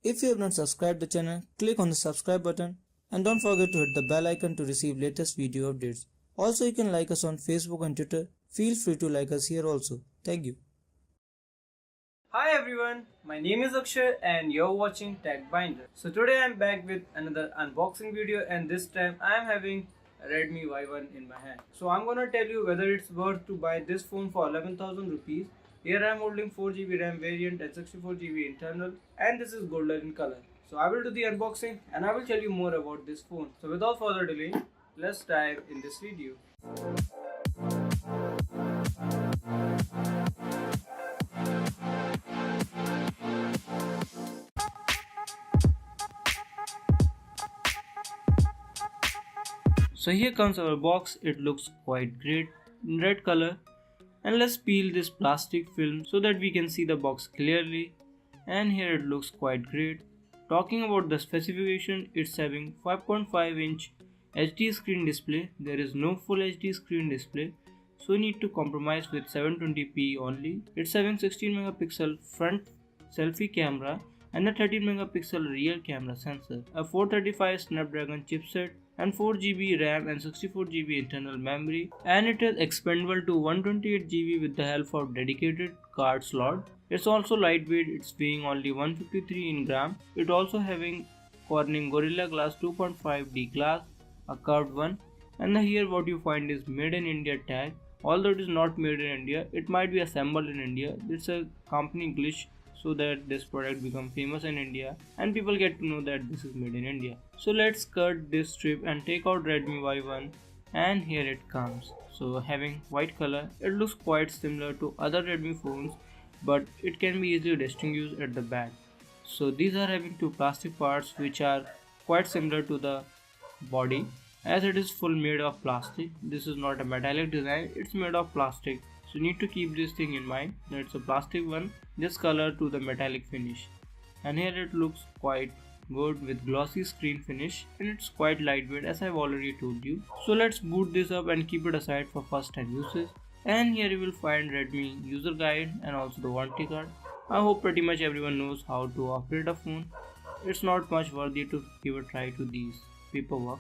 If you have not subscribed the channel, click on the subscribe button and don't forget to hit the bell icon to receive latest video updates. Also, you can like us on Facebook and Twitter. Feel free to like us here also. Thank you. Hi everyone, my name is Akshay and you're watching Tech Binder. So today I'm back with another unboxing video and this time I'm having a Redmi Y1 in my hand. So I'm gonna tell you whether it's worth to buy this phone for 11,000 rupees. Here I'm holding 4GB RAM variant and 64GB internal and this is golden in color. So I will do the unboxing and I will tell you more about this phone. So without further delay, let's dive in this video. So here comes our box. It looks quite great in red color, and let's peel this plastic film so that we can see the box clearly. And here it looks quite great. Talking about the specification, it's having 5.5-inch HD screen display. There is no full HD screen display, so you need to compromise with 720p only. It's having 16 megapixel front selfie camera and a 13 megapixel rear camera sensor, a 435 Snapdragon chipset and 4GB RAM and 64GB internal memory, and it is expandable to 128GB with the help of dedicated card slot. It's also lightweight, it's weighing only 153 in gram. It also having Corning Gorilla Glass 2.5D glass, a curved one, and here what you find is made in India tag. Although it is not made in India, it might be assembled in India. It's a company glitch so that this product become famous in India and people get to know that this is made in India. So let's cut this strip and take out Redmi Y1, and here it comes. So having white color, it looks quite similar to other Redmi phones, but it can be easily distinguished at the back. So these are having two plastic parts which are quite similar to the body, as it is full made of plastic. This is not a metallic design, it's made of plastic. So you need to keep this thing in mind that it's a plastic one, this color to the metallic finish. And here it looks quite good with glossy screen finish, and it's quite lightweight as I've already told you. So let's boot this up and keep it aside for first time uses. And here you will find Redmi user guide and also the warranty card. I hope pretty much everyone knows how to operate a phone. It's not much worthy to give a try to these paperwork.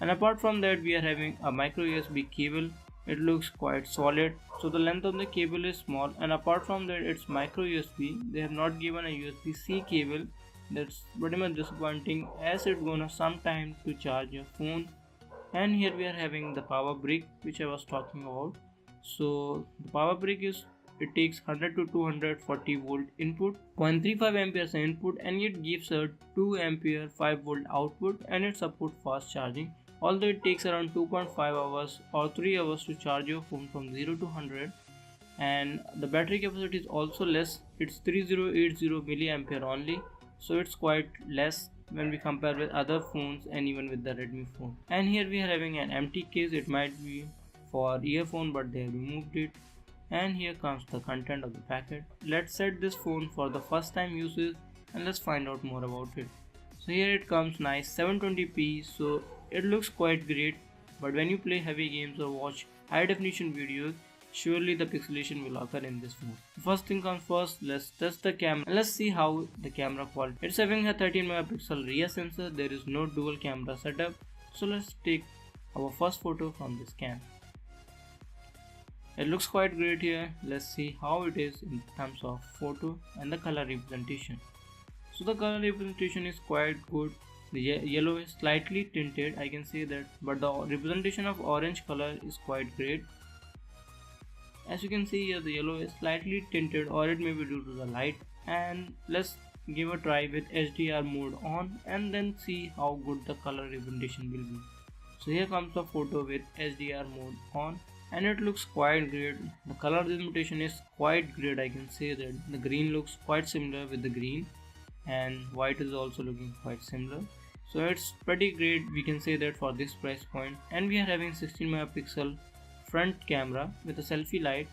And apart from that, we are having a micro USB cable. It looks quite solid, so the length of the cable is small, and apart from that it's micro USB. They have not given a USB-C cable. That's pretty much disappointing as it's gonna some time to charge your phone. And here we are having the power brick which I was talking about. So the power brick is, it takes 100 to 240 volt input, 0.35 amperes input, and it gives a 2 ampere 5 volt output, and it supports fast charging. Although it takes around 2.5 hours or 3 hours to charge your phone from 0 to 100, and the battery capacity is also less. It's 3080 milliampere only, so it's quite less when we compare with other phones and even with the Redmi phone. And here we are having an empty case. It might be for earphone, but they have removed it. And here comes the content of the packet. Let's set this phone for the first time uses and let's find out more about it. So here it comes nice 720p, so it looks quite great, but when you play heavy games or watch high definition videos, surely the pixelation will occur in this phone. First thing comes first, let's test the camera and let's see how the camera quality. It's having a 13 megapixel rear sensor. There is no dual camera setup, so let's take our first photo from this cam. It looks quite great here. Let's see how it is in terms of photo and the color representation. So the color representation is quite good. The yellow is slightly tinted, I can say that, but the representation of orange color is quite great. As you can see here, the yellow is slightly tinted, or it may be due to the light. And let's give a try with HDR mode on and then see how good the color representation will be. So here comes the photo with HDR mode on, and it looks quite great. The color representation is quite great. I can say that the green looks quite similar with the green, and white is also looking quite similar. So it's pretty great, we can say that, for this price point. And we are having 16 megapixel front camera with a selfie light,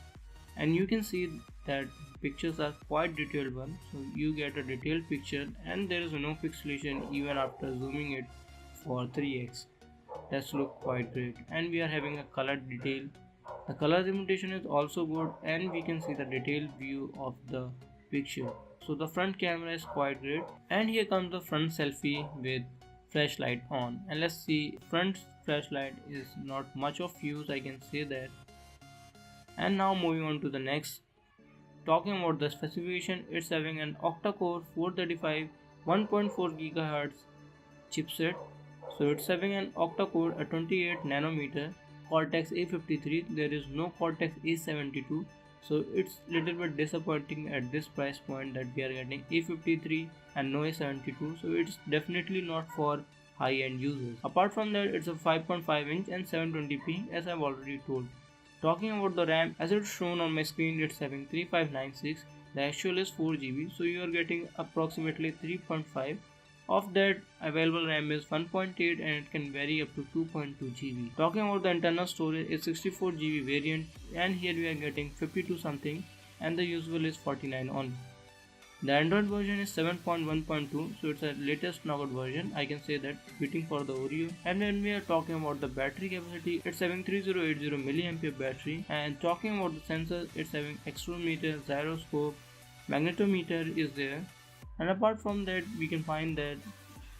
and you can see that pictures are quite detailed one, so you get a detailed picture and there is no pixelation even after zooming it for 3x. That's look quite great. And we are having a colored detail. The color representation is also good, and we can see the detailed view of the picture. So the front camera is quite great, and here comes the front selfie with flashlight on. And let's see, front flashlight is not much of use, I can say that. And now moving on to the next. Talking about the specification, it's having an octa-core 435 1.4 GHz chipset. So it's having an octa-core at 28 nanometer Cortex A53. There is no Cortex A72. So it's little bit disappointing at this price point that we are getting A53 and no A72. So it's definitely not for high-end users. Apart from that, it's a 5.5 inch and 720p, as I've already told. Talking about the RAM, as it's shown on my screen, it's having 3596. The actual is 4GB, so you are getting approximately 3.5. Of that, available RAM is 1.8 and it can vary up to 2.2GB. Talking about the internal storage, it's 64GB variant, and here we are getting 52 something, and the usual is 49 only. The Android version is 7.1.2, so it's a latest knockout version, I can say that, beating for the Oreo. And when we are talking about the battery capacity, it's having 3080 mAh battery. And talking about the sensors, it's having accelerometer, gyroscope, magnetometer is there. And apart from that, we can find that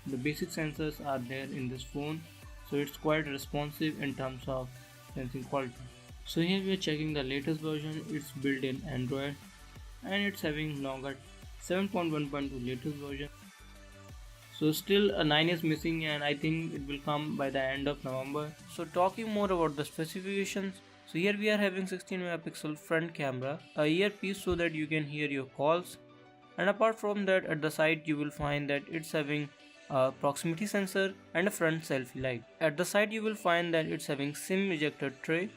the basic sensors are there in this phone, so it's quite responsive in terms of sensing quality. So here we are checking the latest version. It's built in Android, and it's having Nougat 7.1.2 latest version. So still a 9 is missing, and I think it will come by the end of November. So talking more about the specifications, so here we are having 16 megapixel front camera, a earpiece so that you can hear your calls, and apart from that, at the side you will find that it's having a proximity sensor and a front selfie light. At the side you will find that it's having SIM ejector tray,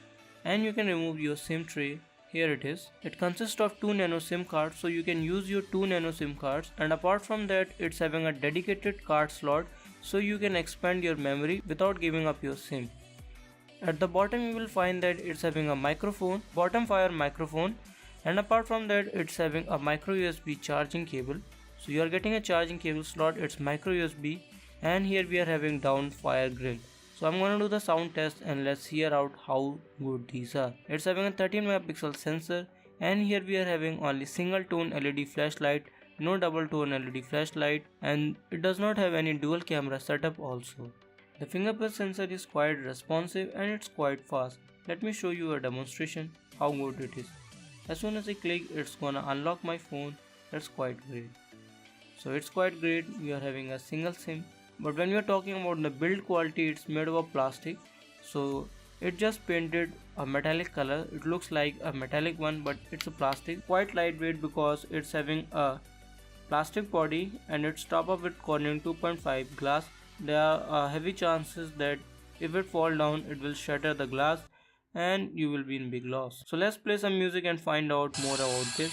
and you can remove your SIM tray. Here it is. It consists of 2 nano SIM cards, so you can use your 2 nano SIM cards, and apart from that, it's having a dedicated card slot, so you can expand your memory without giving up your SIM. At the bottom you will find that it's having a microphone, bottom fire microphone, and apart from that, it's having a micro USB charging cable. So you are getting a charging cable slot, it's micro USB, and here we are having down fire grill. So I'm going to do the sound test and let's hear out how good these are. It's having a 13 megapixel sensor, and here we are having only single tone LED flashlight, no double tone LED flashlight, and it does not have any dual camera setup also. The fingerprint sensor is quite responsive and it's quite fast. Let me show you a demonstration how good it is. As soon as I click, it's gonna unlock my phone. That's quite great. So it's quite great. We are having a single SIM. But when we are talking about the build quality, it's made of plastic, so it just painted a metallic color. It looks like a metallic one, but it's a plastic, quite lightweight because it's having a plastic body and it's top up with Corning 2.5 glass. There are heavy chances that if it fall down, it will shatter the glass and you will be in big loss. So let's play some music and find out more about this.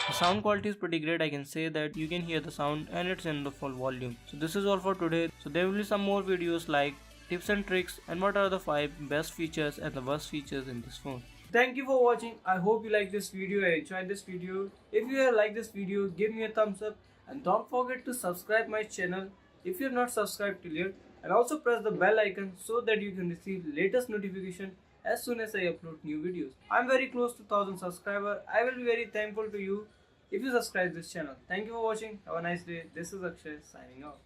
The sound quality is pretty great. I can say that you can hear the sound and it's in the full volume. So this is all for today. So there will be some more videos like tips and tricks and what are the 5 best features and the worst features in this phone. Thank you for watching. I hope you like this video and enjoyed this video. If you have liked this video, give me a thumbs up and don't forget to subscribe my channel if you have not subscribed till yet, and also press the bell icon so that you can receive latest notification as soon as I upload new videos. I'm very close to 1000 subscribers. I will be very thankful to you if you subscribe this channel. Thank you for watching. Have a nice day. This is Akshay signing off.